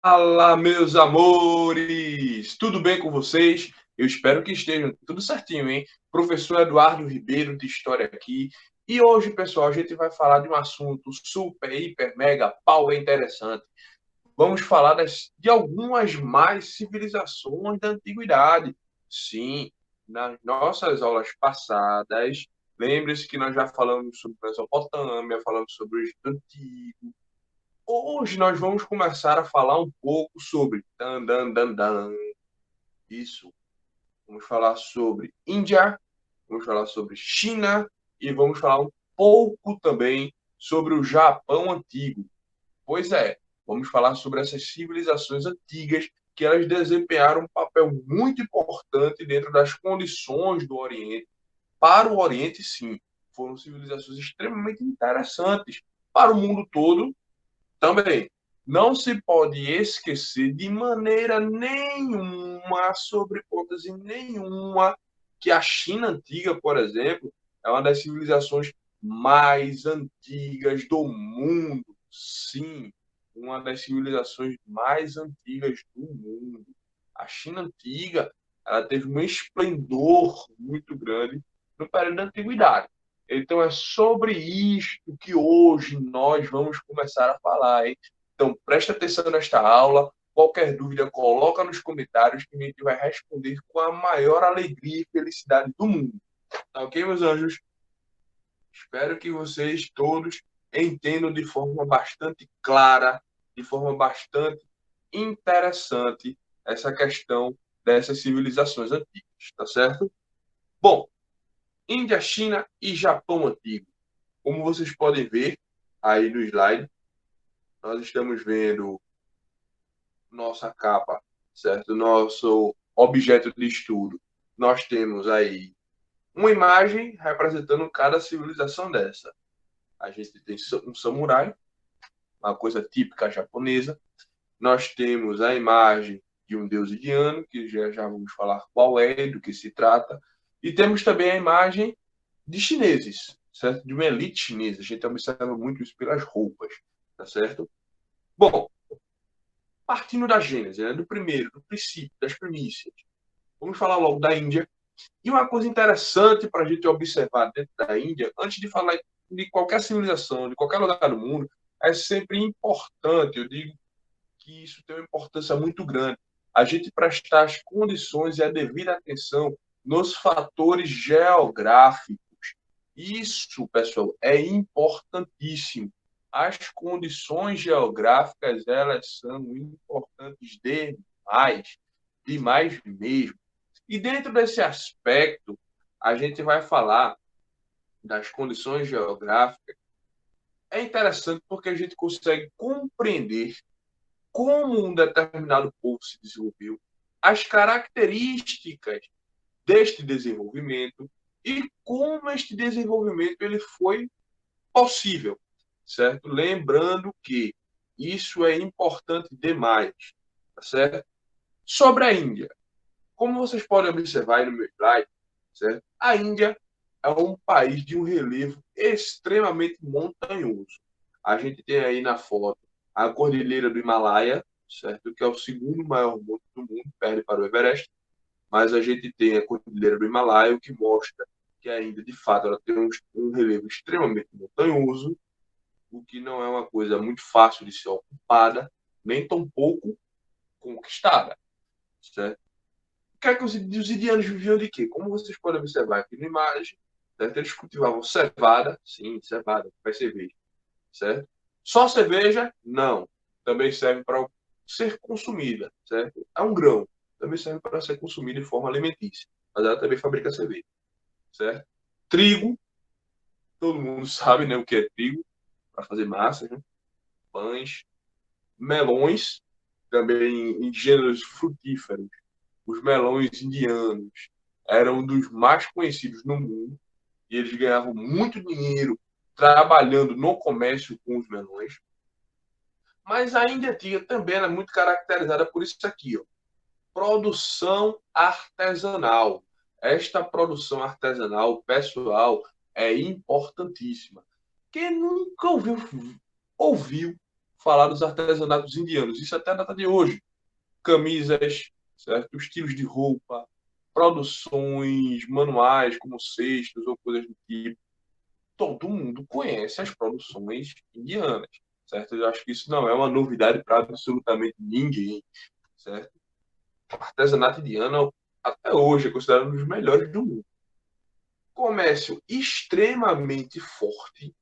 Fala, meus amores! Tudo bem com vocês? Eu espero que estejam tudo certinho, hein? Professor Eduardo Ribeiro de História aqui. E hoje, pessoal, a gente vai falar de um assunto super, hiper, mega, power interessante. Vamos falar de algumas mais civilizações da antiguidade. Sim, nas nossas aulas passadas, lembre-se que nós já falamos sobre Mesopotâmia, falamos sobre o Egito Antigo. Hoje nós vamos começar a falar um pouco sobre isso. Vamos falar sobre Índia, vamos falar sobre China e vamos falar um pouco também sobre o Japão antigo. Pois é, vamos falar sobre essas civilizações antigas que elas desempenharam um papel muito importante dentro das condições do Oriente. Para o Oriente, sim, foram civilizações extremamente interessantes. Para o mundo todo, também, não se pode esquecer de maneira nenhuma, sobre hipótese nenhuma, que a China antiga, por exemplo, é uma das civilizações mais antigas do mundo. Sim, uma das civilizações mais antigas do mundo. A China antiga, ela teve um esplendor muito grande no período da antiguidade. Então é sobre isto que hoje nós vamos começar a falar, hein? Então presta atenção nesta aula. Qualquer dúvida, coloca nos comentários que a gente vai responder com a maior alegria e felicidade do mundo. Tá ok, meus anjos? Espero que vocês todos entendam de forma bastante clara, de forma bastante interessante essa questão dessas civilizações antigas, tá certo? Bom, Índia, China e Japão antigo. Como vocês podem ver aí no slide, nós estamos vendo nossa capa, certo? Nosso objeto de estudo. Nós temos aí uma imagem representando cada civilização dessa. A gente tem um samurai, uma coisa típica japonesa. Nós temos a imagem de um deus indiano, que já vamos falar qual é, do que se trata. E temos também a imagem de chineses, certo? De uma elite chinesa. A gente observa muito isso pelas roupas, tá certo? Bom, partindo da Gênese, né? Do primeiro, do princípio, das primícias. Vamos falar logo da Índia. E uma coisa interessante para a gente observar dentro da Índia, antes de falar de qualquer civilização, de qualquer lugar do mundo, é sempre importante, eu digo que isso tem uma importância muito grande, a gente prestar as condições e a devida atenção nos fatores geográficos. Isso, pessoal, é importantíssimo. As condições geográficas, elas são importantes demais, demais mesmo. E dentro desse aspecto, a gente vai falar das condições geográficas. É interessante porque a gente consegue compreender como um determinado povo se desenvolveu, as características deste desenvolvimento e como este desenvolvimento ele foi possível, certo? Lembrando que isso é importante demais, tá certo? Sobre a Índia, como vocês podem observar aí no meu slide, certo? A Índia é um país de um relevo extremamente montanhoso. A gente tem aí na foto a Cordilheira do Himalaia, certo? Que é o segundo maior monte do mundo, perde para o Everest, mas a gente tem a Cordilheira do Himalaia, o que mostra que a Índia, de fato, ela tem um relevo extremamente montanhoso, o que não é uma coisa muito fácil de ser ocupada, nem tão pouco conquistada, certo? O que é que os indianos viviam de quê? Como vocês podem observar aqui na imagem, certo? Eles cultivavam cevada, sim, cevada, faz cerveja, certo? Só cerveja? Não. Também serve para ser consumida, certo? É um grão. Também serve para ser consumida de forma alimentícia. Mas ela também fabrica cerveja, certo? Trigo, todo mundo sabe, né, o que é trigo, para fazer massa, né? Pães. Melões, também em gêneros frutíferos. Os melões indianos eram um dos mais conhecidos no mundo e eles ganhavam muito dinheiro trabalhando no comércio com os melões. Mas a Índia antiga também era muito caracterizada por isso aqui, ó, produção artesanal. Esta produção artesanal, pessoal, é importantíssima. Quem nunca ouviu falar dos artesanatos indianos. Isso até a data de hoje. Camisas, certo? Estilos de roupa, produções manuais, como cestos ou coisas do tipo. Todo mundo conhece as produções indianas, certo? Eu acho que isso não é uma novidade para absolutamente ninguém, certo? O artesanato indiano, até hoje, é considerado um dos melhores do mundo. Comércio extremamente forte.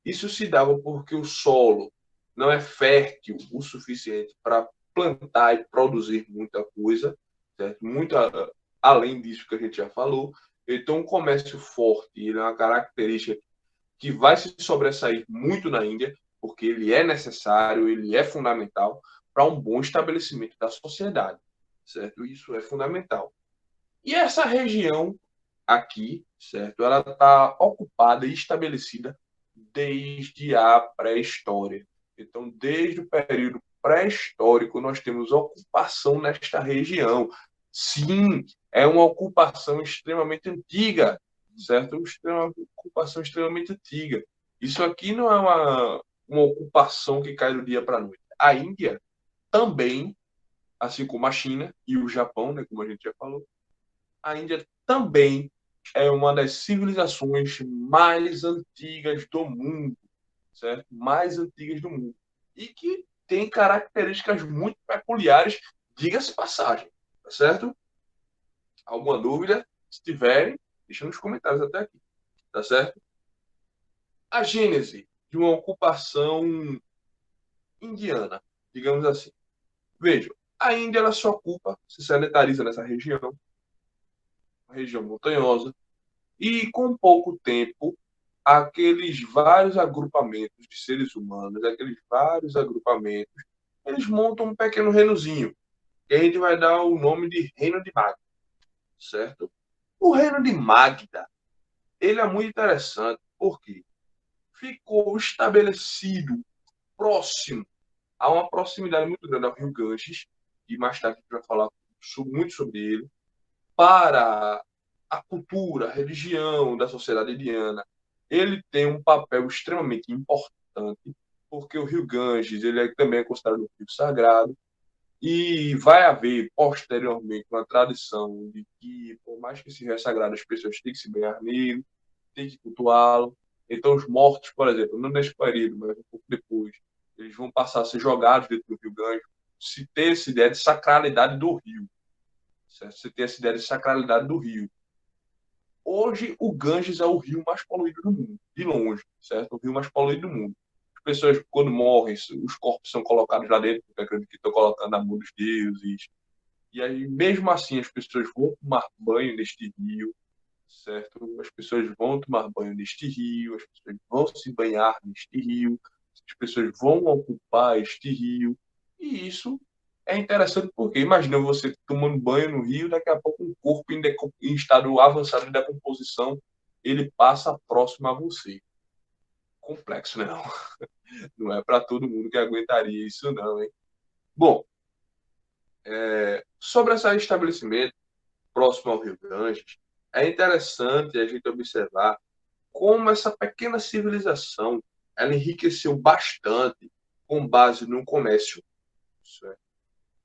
Isso se dava porque o solo não é fértil o suficiente para plantar e produzir muita coisa, certo? Muita além disso que a gente já falou. Então, o comércio forte ele é uma característica que vai se sobressair muito na Índia, porque ele é necessário, ele é fundamental para um bom estabelecimento da sociedade, certo? Isso é fundamental. E essa região aqui, certo? Ela está ocupada e estabelecida desde a pré-história. Então, desde o período pré-histórico, nós temos ocupação nesta região. Sim, é uma ocupação extremamente antiga, certo? Uma ocupação extremamente antiga. Isso aqui não é uma ocupação que cai do dia para a noite. A Índia também, assim como a China e o Japão, né, como a gente já falou, a Índia também é uma das civilizações mais antigas do mundo, certo? Mais antigas do mundo. E que tem características muito peculiares, diga-se passagem, tá certo? Alguma dúvida? Se tiverem, deixa nos comentários até aqui, tá certo? A gênese de uma ocupação indiana, digamos assim. Vejam, a Índia ela se ocupa, se sedentariza nessa região, uma região montanhosa, e com pouco tempo, aqueles vários agrupamentos de seres humanos, aqueles vários agrupamentos, eles montam um pequeno reinozinho, que a gente vai dar o nome de Reino de Magda, certo? O Reino de Magda, ele é muito interessante porque ficou estabelecido próximo, a uma proximidade muito grande ao Rio Ganges, e mais tarde a gente vai falar muito sobre ele, para a cultura, a religião da sociedade indiana, ele tem um papel extremamente importante, porque o rio Ganges ele também é considerado um rio sagrado, e vai haver, posteriormente, uma tradição de que, por mais que esse rio é sagrado, as pessoas têm que se banhar nele, têm que cultuá-lo. Então, os mortos, por exemplo, não nesse período, mas um pouco depois, eles vão passar a ser jogados dentro do rio Ganges. Se ter essa ideia de sacralidade do rio, certo? Você tem essa ideia de sacralidade do rio. Hoje, o Ganges é o rio mais poluído do mundo, de longe, certo? O rio mais poluído do mundo. As pessoas, quando morrem, os corpos são colocados lá dentro, porque acredito que estão colocando a mão dos deuses. E aí, mesmo assim, as pessoas vão tomar banho neste rio, certo? As pessoas vão tomar banho neste rio, as pessoas vão se banhar neste rio, as pessoas vão ocupar este rio. E isso é interessante porque imagina você tomando banho no rio, daqui a pouco um corpo em estado avançado de decomposição, ele passa próximo a você. Complexo, né? Não, não é para todo mundo que aguentaria isso, não, hein? Bom, sobre esse estabelecimento próximo ao Rio Ganges, é interessante a gente observar como essa pequena civilização ela enriqueceu bastante com base no comércio, certo?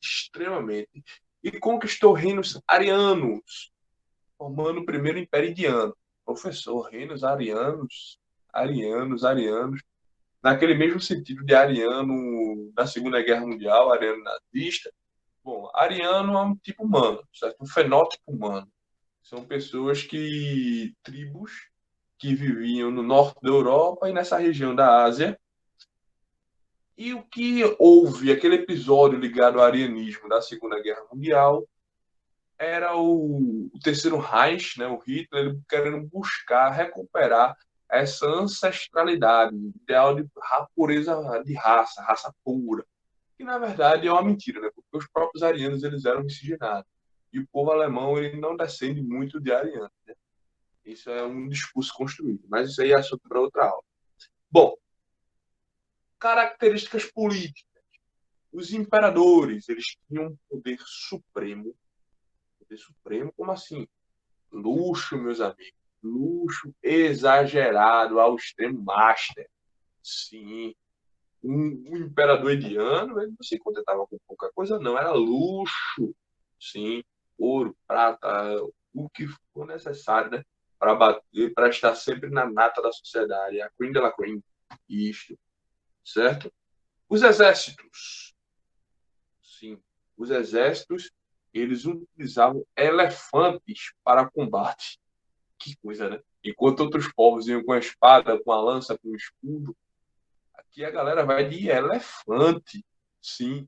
Extremamente, e conquistou reinos arianos, formando o primeiro Império Indiano. Professor, reinos arianos, naquele mesmo sentido de ariano da Segunda Guerra Mundial, ariano nazista. Bom, ariano é um tipo humano, certo? Um fenótipo humano. São pessoas tribos que viviam no norte da Europa e nessa região da Ásia. E o que houve, aquele episódio ligado ao arianismo da Segunda Guerra Mundial, era o terceiro Reich, né, o Hitler, ele querendo buscar recuperar essa ancestralidade, ideal de pureza de raça pura, que na verdade é uma mentira, né, porque os próprios arianos eles eram miscigenados e o povo alemão ele não descende muito de arianos, né? Isso é um discurso construído, mas isso aí é assunto para outra aula. Bom, características políticas. Os imperadores, eles tinham um poder supremo. Poder supremo, como assim? Luxo, meus amigos. Luxo exagerado ao extremo master. Sim, o imperador indiano, ele não se contentava com pouca coisa, não. Era luxo. Sim, ouro, prata, o que for necessário, né? Para bater, para estar sempre na nata da sociedade. A cream de la cream. Isto, certo? Os exércitos. Sim, os exércitos, eles utilizavam elefantes para combate. Que coisa, né? Enquanto outros povos iam com a espada, com a lança, com o escudo, aqui a galera vai de elefante. Sim,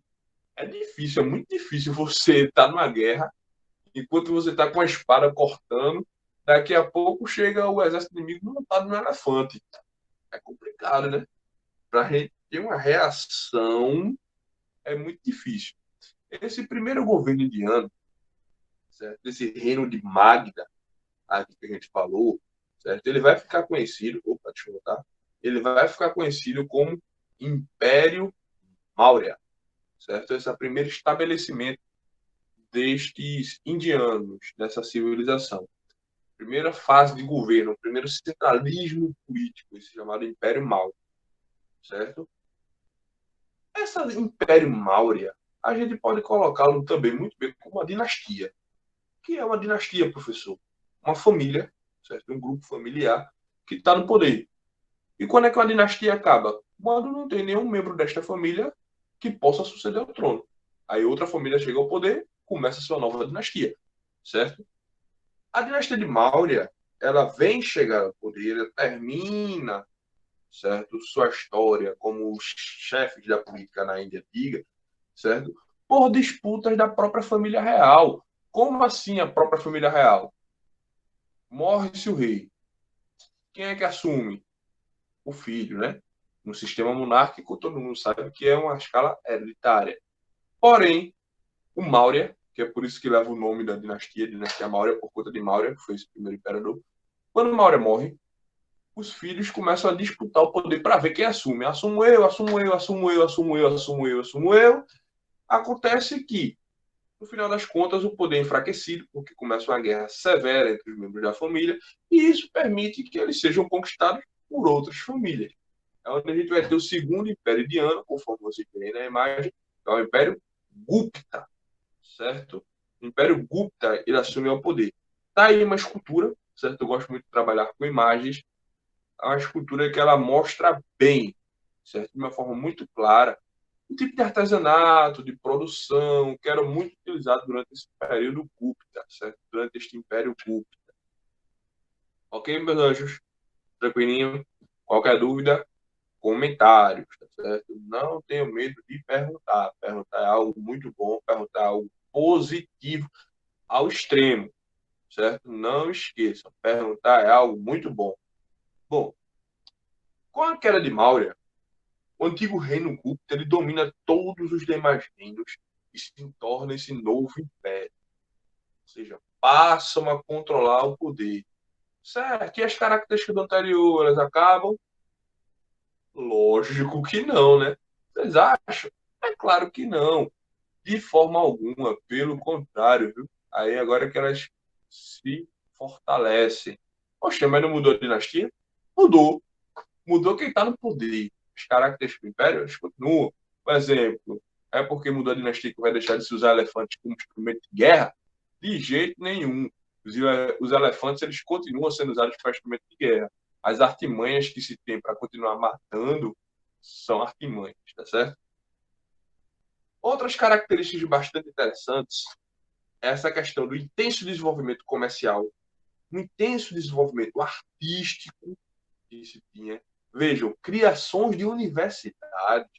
é difícil, é muito difícil você estar numa guerra enquanto você está com a espada cortando. Daqui a pouco chega o exército inimigo montado no elefante. É complicado, né? Para a gente ter uma reação é muito difícil. Esse primeiro governo indiano, certo? Esse reino de Magda, aqui que a gente falou, certo? Ele vai ficar conhecido, opa, deixa eu botar, ele vai ficar conhecido como Império Maurya, certo? Esse é o primeiro estabelecimento destes indianos, dessa civilização. Primeira fase de governo, primeiro centralismo político, esse chamado Império Maurya, certo? Essa Império Maurya, a gente pode colocá-lo também muito bem como uma dinastia. O que é uma dinastia, professor? Uma família, certo? Um grupo familiar que está no poder. E quando é que uma dinastia acaba? Quando não tem nenhum membro desta família que possa suceder ao trono. Aí outra família chega ao poder, começa a sua nova dinastia, certo? A dinastia de Maurya, ela vem chegar ao poder, ela termina, certo, sua história como os chefes da política na Índia antiga, certo? Por disputas da própria família real. Como assim a própria família real? Morre-se o rei. Quem é que assume? O filho, né? No sistema monárquico, todo mundo sabe que é uma escala hereditária. Porém, o Maurya, que é por isso que leva o nome da dinastia Maurya, por conta de Maurya, que foi esse primeiro imperador, quando Maurya morre, os filhos começam a disputar o poder para ver quem assume. Assumo eu, assumo eu, assumo eu, assumo eu, assumo eu, assumo eu. Acontece que, no final das contas, o poder é enfraquecido, porque começa uma guerra severa entre os membros da família, e isso permite que eles sejam conquistados por outras famílias. É onde a gente vai ter o segundo Império Indiano, conforme vocês veem na imagem, que é o Império Gupta, certo? O Império Gupta, ele assume o poder. Tá aí uma escultura, certo? Eu gosto muito de trabalhar com imagens. É uma escultura que ela mostra bem, certo? De uma forma muito clara, o tipo de artesanato, de produção, que era muito utilizado durante esse período Gupta, certo? Durante este Império Gupta. Ok, meus anjos? Tranquilinho? Qualquer dúvida? Comentários, tá certo? Não tenho medo de perguntar. Perguntar é algo muito bom, perguntar é algo positivo ao extremo, certo? Não esqueçam, perguntar é algo muito bom. Bom, com a queda de Maurya, o antigo reino Gupta ele domina todos os demais reinos e se torna esse novo império. Ou seja, passam a controlar o poder. Certo? E as características do anterior, elas acabam? Lógico que não, né? Vocês acham? É claro que não. De forma alguma, pelo contrário, viu? Aí agora que elas se fortalecem. Poxa, mas não mudou a dinastia? Mudou. Mudou quem está no poder. As características do império elas continuam. Por exemplo, é porque mudou a dinastia que vai deixar de se usar elefantes como instrumento de guerra? De jeito nenhum. Os elefantes eles continuam sendo usados para instrumento de guerra. As artimanhas que se tem para continuar matando são artimanhas, tá certo? Outras características bastante interessantes é essa questão do intenso desenvolvimento comercial, um intenso desenvolvimento artístico que se tinha. Vejam, criações de universidades,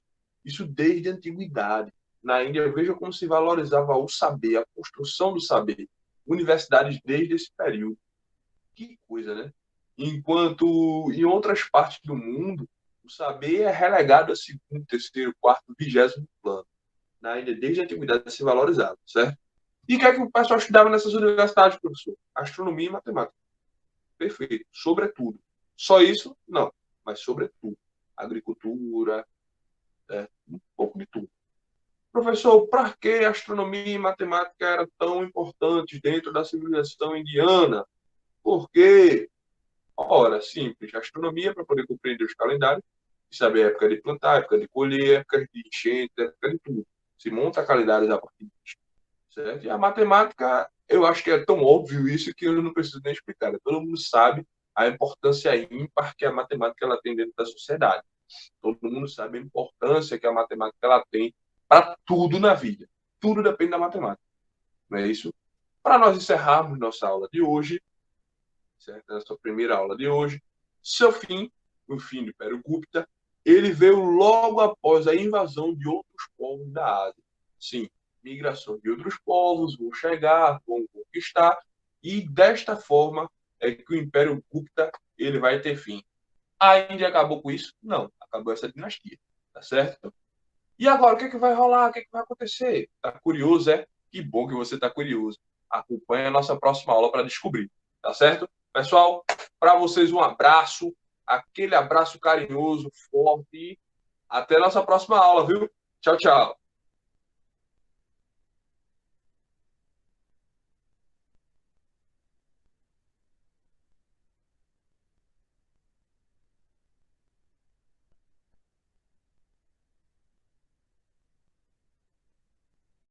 isso desde a antiguidade. Na Índia, vejam como se valorizava o saber, a construção do saber. Universidades desde esse período. Que coisa, né? Enquanto em outras partes do mundo, o saber é relegado a segundo, terceiro, quarto, vigésimo plano. Na Índia, desde a antiguidade, se valorizava, certo? E o que é que o pessoal estudava nessas universidades, professor? Astronomia e matemática. Perfeito. Sobretudo. Só isso? Não. Mas sobretudo. Agricultura, um pouco de tudo. Professor, para que astronomia e matemática eram tão importantes dentro da civilização indiana? Por quê? Ora, simples. Astronomia para poder compreender os calendários. de saber a época de plantar, a época de colher, a época de enchente, a época de tudo. Se monta calendários a partir disso, certo? E a matemática, eu acho que é tão óbvio isso que eu não preciso nem explicar, né? Todo mundo sabe a importância ímpar que a matemática ela tem dentro da sociedade. Todo mundo sabe a importância que a matemática ela tem para tudo na vida. Tudo depende da matemática, não é isso? Para nós encerrarmos nossa aula de hoje, certo? Essa primeira aula de hoje, seu fim, o fim do Império Gupta, ele veio logo após a invasão de outros povos da Ásia. Sim, migração de outros povos vão chegar, vão conquistar, e desta forma é que o Império Gupta ele vai ter fim. A Índia acabou com isso? Não, acabou essa dinastia, tá certo? E agora, o que é que vai rolar? O que é que vai acontecer? Tá curioso, é? Que bom que você tá curioso. Acompanhe a nossa próxima aula para descobrir, tá certo? Pessoal, para vocês um abraço, aquele abraço carinhoso, forte e até a nossa próxima aula, viu? Tchau, tchau.